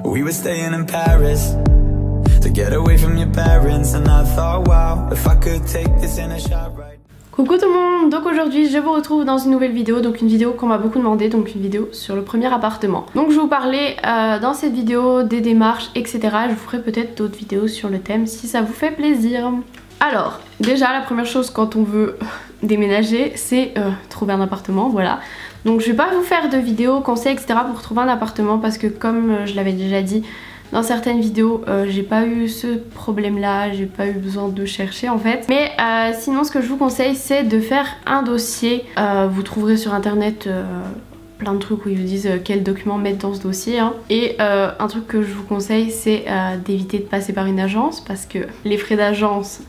We were staying in Paris to get away from your parents, and I thought, wow, if I could take this in a shot right. Coucou tout le monde, donc aujourd'hui je vous retrouve dans une nouvelle vidéo, donc une vidéo qu'on m'a beaucoup demandé, donc une vidéo sur le premier appartement. Donc je vais vous parler dans cette vidéo des démarches, etc. Je vous ferai peut-être d'autres vidéos sur le thème si ça vous fait plaisir. Alors, déjà la première chose quand on veut déménager, c'est trouver un appartement, voilà. Donc je vais pas vous faire de vidéos, conseils, etc. pour trouver un appartement parce que comme je l'avais déjà dit dans certaines vidéos, j'ai pas eu ce problème là, j'ai pas eu besoin de chercher en fait. Mais sinon ce que je vous conseille c'est de faire un dossier. Vous trouverez sur internet plein de trucs où ils vous disent quels documents mettre dans ce dossier hein. Et un truc que je vous conseille c'est d'éviter de passer par une agence parce que les frais d'agence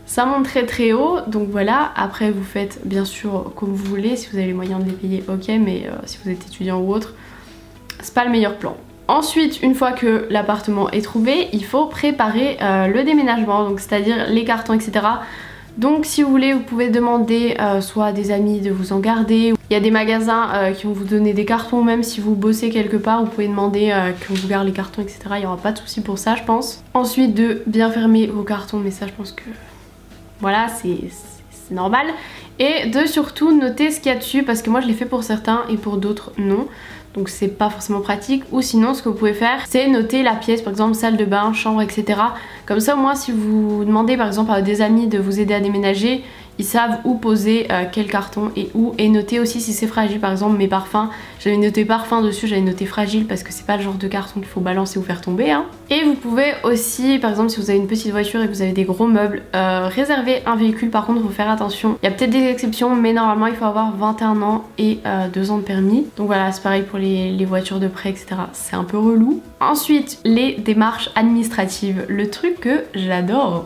ça monte très haut, donc voilà. Après vous faites bien sûr comme vous voulez, si vous avez les moyens de les payer ok, mais si vous êtes étudiant ou autre, c'est pas le meilleur plan. Ensuite, une fois que l'appartement est trouvé, il faut préparer le déménagement, donc c'est-à-dire les cartons, etc. Donc si vous voulez, vous pouvez demander soit à des amis de vous en garder. Il y a des magasins qui vont vous donner des cartons, même si vous bossez quelque part, vous pouvez demander qu'on vous garde les cartons, etc. Il n'y aura pas de souci pour ça, je pense. Ensuite, de bien fermer vos cartons, mais ça je pense que voilà, c'est normal. Et de surtout noter ce qu'il y a dessus, parce que moi je l'ai fait pour certains et pour d'autres non. Donc c'est pas forcément pratique. Ou sinon ce que vous pouvez faire c'est noter la pièce, par exemple salle de bain, chambre, etc. Comme ça au moins si vous demandez par exemple à des amis de vous aider à déménager, ils savent où poser quel carton et où. Et noter aussi si c'est fragile, par exemple mes parfums, j'avais noté parfum dessus, j'avais noté fragile parce que c'est pas le genre de carton qu'il faut balancer ou faire tomber hein. Et vous pouvez aussi, par exemple si vous avez une petite voiture et que vous avez des gros meubles, réserver un véhicule. Par contre il faut faire attention, il y a peut-être des exceptions mais normalement il faut avoir 21 ans et 2 ans de permis. Donc voilà, c'est pareil pour les voitures de prêt, etc. C'est un peu relou. Ensuite les démarches administratives, le truc que j'adore.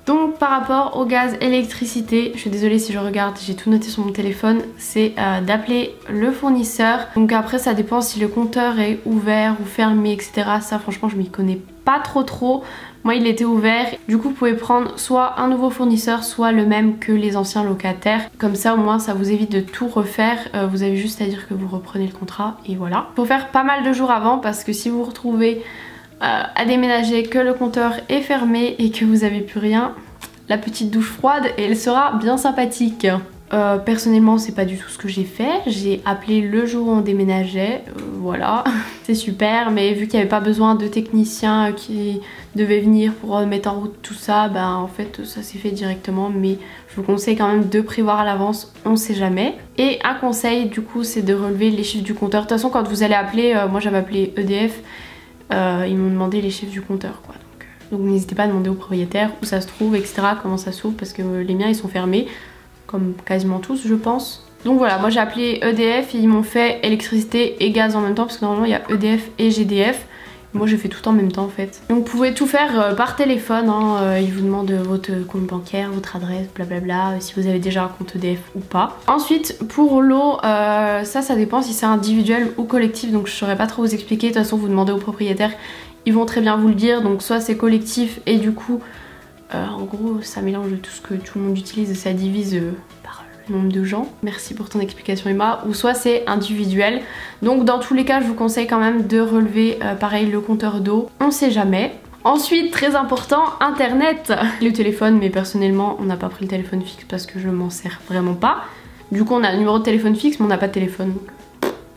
Donc par rapport au gaz, électricité, je suis désolée si je regarde, j'ai tout noté sur mon téléphone, c'est d'appeler le fournisseur. Donc après ça dépend si le compteur est ouvert ou fermé, etc. Ça franchement je m'y connais pas trop. Moi il était ouvert, du coup vous pouvez prendre soit un nouveau fournisseur, soit le même que les anciens locataires. Comme ça au moins ça vous évite de tout refaire, vous avez juste à dire que vous reprenez le contrat et voilà. Faut faire pas mal de jours avant parce que si vous vous retrouvez à déménager, que le compteur est fermé et que vous avez plus rien, la petite douche froide elle sera bien sympathique. Personnellement c'est pas du tout ce que j'ai fait, j'ai appelé le jour où on déménageait, voilà, c'est super, mais vu qu'il n'y avait pas besoin de techniciens qui devaient venir pour mettre en route tout ça, ben en fait ça s'est fait directement, mais je vous conseille quand même de prévoir à l'avance, on sait jamais. Et un conseil du coup c'est de relever les chiffres du compteur. De toute façon quand vous allez appeler, moi j'avais appelé EDF, ils m'ont demandé les chiffres du compteur quoi. Donc n'hésitez pas à demander au propriétaire où ça se trouve, etc. Comment ça s'ouvre parce que les miens ils sont fermés, comme quasiment tous je pense. Donc voilà, moi j'ai appelé EDF et ils m'ont fait électricité et gaz en même temps parce que normalement il y a EDF et GDF. Moi j'ai fait tout en même temps en fait. Donc vous pouvez tout faire par téléphone, hein. Ils vous demandent votre compte bancaire, votre adresse, blablabla, si vous avez déjà un compte EDF ou pas. Ensuite pour l'eau, ça dépend si c'est individuel ou collectif, donc je saurais pas trop vous expliquer. De toute façon vous demandez au propriétaire, ils vont très bien vous le dire. Donc soit c'est collectif et du coup en gros ça mélange tout ce que tout le monde utilise et ça divise par le nombre de gens. Merci pour ton explication Emma. Ou soit c'est individuel. Donc dans tous les cas je vous conseille quand même de relever pareil le compteur d'eau, on sait jamais. Ensuite très important, internet. Le téléphone, mais personnellement on n'a pas pris le téléphone fixe parce que je m'en sers vraiment pas. Du coup on a un numéro de téléphone fixe mais on n'a pas de téléphone.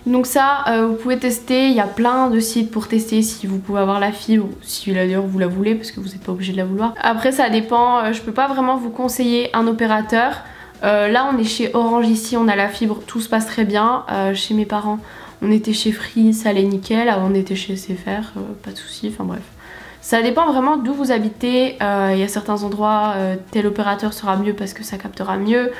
Donc ça vous pouvez tester, il y a plein de sites pour tester si vous pouvez avoir la fibre, si d'ailleurs vous la voulez parce que vous n'êtes pas obligé de la vouloir. Après ça dépend, je peux pas vraiment vous conseiller un opérateur. Là on est chez Orange ici, on a la fibre, tout se passe très bien. Chez mes parents on était chez Free, ça allait nickel, avant on était chez SFR, pas de soucis, enfin bref. Ça dépend vraiment d'où vous habitez, il y a certains endroits tel opérateur sera mieux parce que ça captera mieux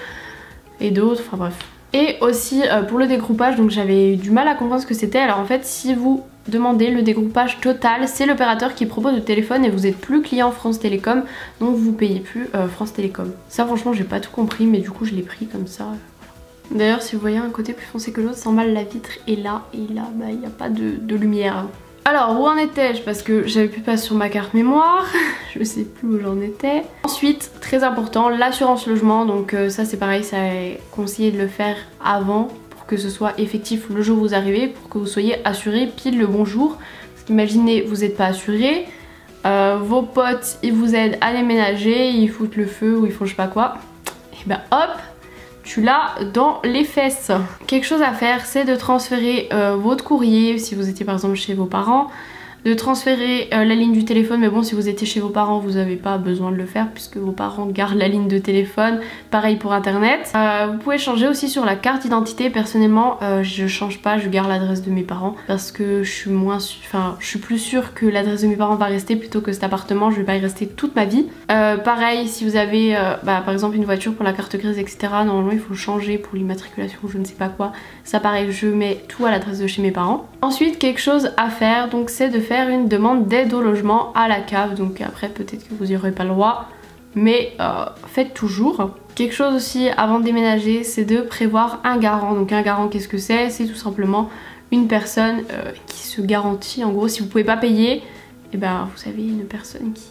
et d'autres, enfin bref. Et aussi pour le dégroupage, donc j'avais eu du mal à comprendre ce que c'était. Alors en fait si vous demandez le dégroupage total, c'est l'opérateur qui propose le téléphone et vous êtes plus client France Télécom, donc vous payez plus France Télécom. Ça franchement j'ai pas tout compris mais du coup je l'ai pris comme ça. Voilà. D'ailleurs si vous voyez un côté plus foncé que l'autre, c'est mal la vitre et là bah il n'y a pas de lumière. Alors où en étais-je? Parce que j'avais plus pas sur ma carte mémoire, je sais plus où j'en étais. Ensuite, très important, l'assurance logement, donc ça c'est pareil, ça est conseillé de le faire avant pour que ce soit effectif le jour où vous arrivez, pour que vous soyez assuré pile le bon jour. imaginez vous n'êtes pas assuré, vos potes ils vous aident à déménager, ils foutent le feu ou ils font je sais pas quoi, et ben hop, tu l'as dans les fesses. Quelque chose à faire, c'est de transférer votre courrier si vous étiez par exemple chez vos parents, de transférer la ligne du téléphone, mais bon si vous étiez chez vos parents vous n'avez pas besoin de le faire puisque vos parents gardent la ligne de téléphone, pareil pour internet. Vous pouvez changer aussi sur la carte d'identité. Personnellement je change pas, je garde l'adresse de mes parents parce que je suis plus sûre que l'adresse de mes parents va rester plutôt que cet appartement, je vais pas y rester toute ma vie. Pareil si vous avez par exemple une voiture pour la carte grise etc, normalement il faut changer pour l'immatriculation, je ne sais pas quoi, ça pareil je mets tout à l'adresse de chez mes parents. Ensuite quelque chose à faire donc c'est de faire une demande d'aide au logement à la CAF, donc après peut-être que vous n'y aurez pas le droit mais faites toujours. Quelque chose aussi avant de déménager, c'est de prévoir un garant. Donc un garant qu'est-ce que c'est? C'est tout simplement une personne qui se garantit, en gros si vous pouvez pas payer, et ben vous avez une personne qui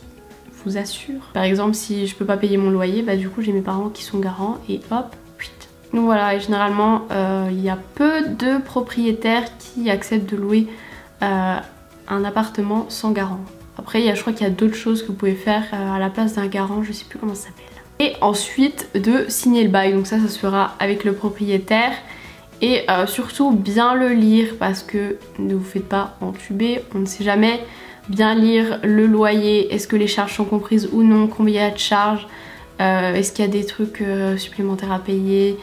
vous assure. Par exemple si je peux pas payer mon loyer, bah du coup j'ai mes parents qui sont garants et hop, vite. Donc voilà, et généralement il y a peu de propriétaires qui acceptent de louer un appartement sans garant. Après je crois qu'il y a d'autres choses que vous pouvez faire à la place d'un garant, je sais plus comment ça s'appelle. Et ensuite de signer le bail, donc ça se fera avec le propriétaire. Et surtout bien le lire parce que ne vous faites pas entuber, on ne sait jamais. Bien lire le loyer, est-ce que les charges sont comprises ou non, combien il y a de charges, est-ce qu'il y a des trucs supplémentaires à payer,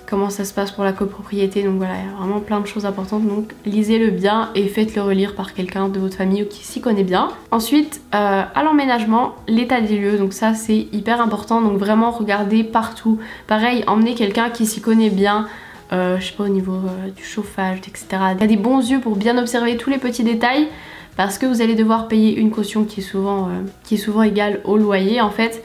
comment ça se passe pour la copropriété. Donc voilà, il y a vraiment plein de choses importantes, donc lisez-le bien et faites-le relire par quelqu'un de votre famille ou qui s'y connaît bien. Ensuite à l'emménagement, l'état des lieux, donc ça c'est hyper important, donc vraiment regardez partout. Pareil, emmenez quelqu'un qui s'y connaît bien, je sais pas au niveau du chauffage etc. Il y a des bons yeux pour bien observer tous les petits détails parce que vous allez devoir payer une caution qui est souvent égale au loyer en fait.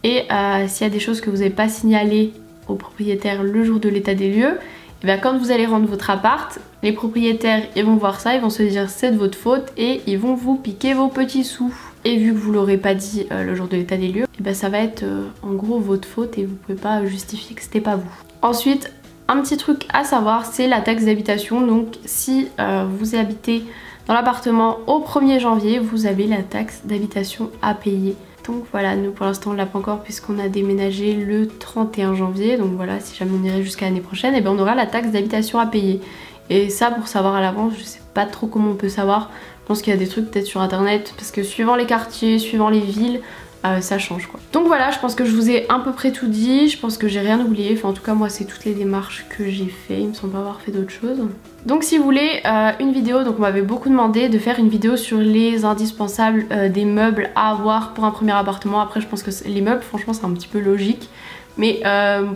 Et s'il y a des choses que vous n'avez pas signalées au propriétaire le jour de l'état des lieux, et bien quand vous allez rendre votre appart, les propriétaires ils vont voir ça, ils vont se dire c'est de votre faute et ils vont vous piquer vos petits sous. Et vu que vous l'aurez pas dit le jour de l'état des lieux, et bien ça va être en gros votre faute et vous pouvez pas justifier que c'était pas vous. Ensuite un petit truc à savoir, c'est la taxe d'habitation. Donc si vous habitez dans l'appartement au 1er janvier, vous avez la taxe d'habitation à payer. Donc voilà, nous pour l'instant on l'a pas encore puisqu'on a déménagé le 31 janvier. Donc voilà, si jamais on irait jusqu'à l'année prochaine, et bien on aura la taxe d'habitation à payer. Et ça pour savoir à l'avance, je sais pas trop comment on peut savoir. Je pense qu'il y a des trucs peut-être sur internet parce que suivant les quartiers, suivant les villes, ça change quoi. Donc voilà, je pense que je vous ai à peu près tout dit, je pense que j'ai rien oublié, enfin en tout cas moi c'est toutes les démarches que j'ai fait, il me semble pas avoir fait d'autres choses. Donc si vous voulez une vidéo, donc on m'avait beaucoup demandé de faire une vidéo sur les indispensables des meubles à avoir pour un premier appartement. Après je pense que les meubles franchement c'est un petit peu logique, mais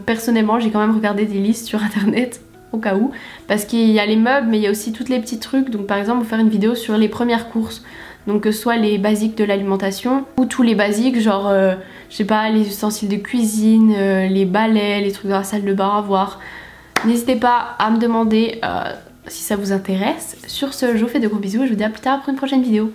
personnellement j'ai quand même regardé des listes sur internet au cas où, parce qu'il y a les meubles mais il y a aussi tous les petits trucs. Donc par exemple vous faire une vidéo sur les premières courses, donc soit les basiques de l'alimentation ou tous les basiques genre je sais pas, les ustensiles de cuisine, les balais, les trucs de la salle de bain à voir. N'hésitez pas à me demander si ça vous intéresse. Sur ce, je vous fais de gros bisous et je vous dis à plus tard pour une prochaine vidéo.